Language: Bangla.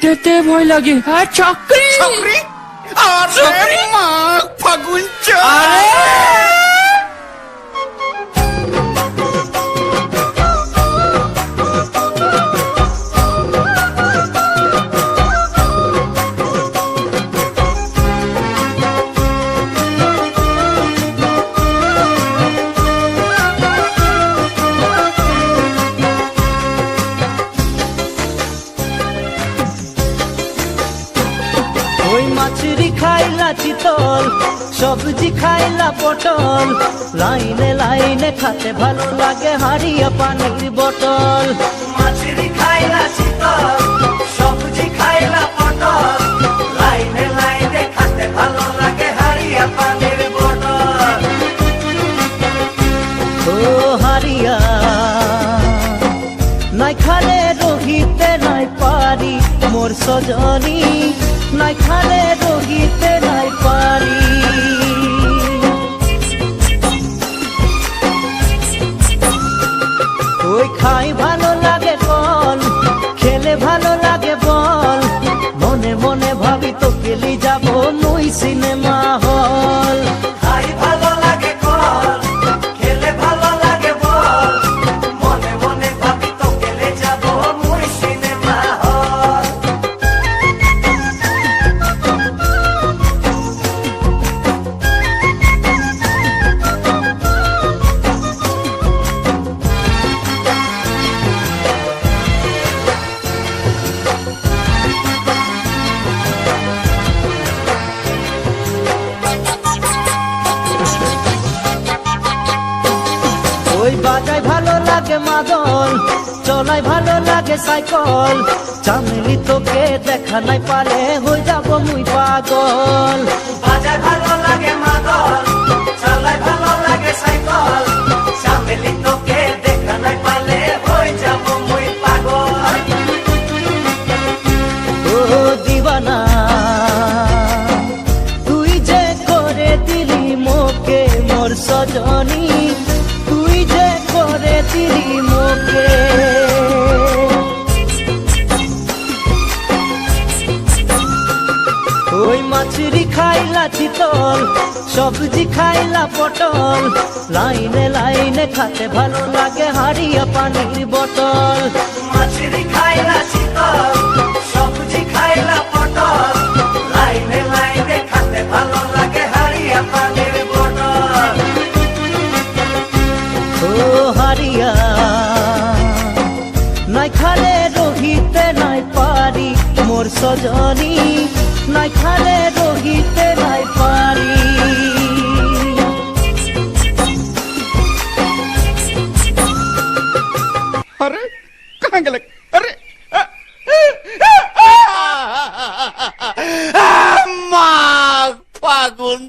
যেতে ভয় লাগে। আর চাকরি চাকরি আরে মাঘ ফাগুন আরে ওই মাছরি খাইলা চিতল, সবজি খাইলা পটল, লাইনে লাইনে খাতে ভালো লাগে হারিয়া পানির বোতল। মাছরি খাইলা চিতল, সবজি খাইলা পটল, লাইনে লাইনে খাতে ভালো লাগে হারিয়া পানির বোতল। ও হারিয়া নাই খালে রহিতে নাই পারি মোর সজনী, নাই খালে রহিতে নাই পারি। ওই খাই ভালো লাগে কল, খেলে ভালো লাগে বল, মনে মনে ভাবি তো গেলি যাব মুই সিনেমা হল। খাই ভালো লাগে কল, খেলে ভালো লাগে বল, মনে মনে ভাবি তো গেলে যাব মুই সিনেমা হল। ওই বাজায় ভালো লাগে মাদল, চলাই ভালো লাগে সাইকেল, চামেলি তোকে দেখা নাই পারে হয়ে যাব মুই পাগল। বাজায় ভালো লাগে মাদল, চলাই ভালো লাগে সাইকেল, চামেলি তোকে দেখা নাই পারে হয়ে যাব মুই পাগল। ও দিবানা তুই যে করে দিলি মোকে মোর সজনী, তুই যে করে দিলি মোকে। ওই মাছরি খাইলা চিতল, সবজি খাইলা পটল, লাইনে লাইনে খাতে ভালো লাগে হারিয়া পানির বোতল। মাছরি খাইলা চিতল, সবজি খাইলা পটল, লাইনে লাইনে খাতে ভালো লাগে হারিয়া পানির বোতল। ও হারিয়া নাই খালে রহিতে নাই পারি মোর সজনী, নাই খালে রহিতে নাই পারি। আরে কাহা গেলে আরে মাঘ ফাগুন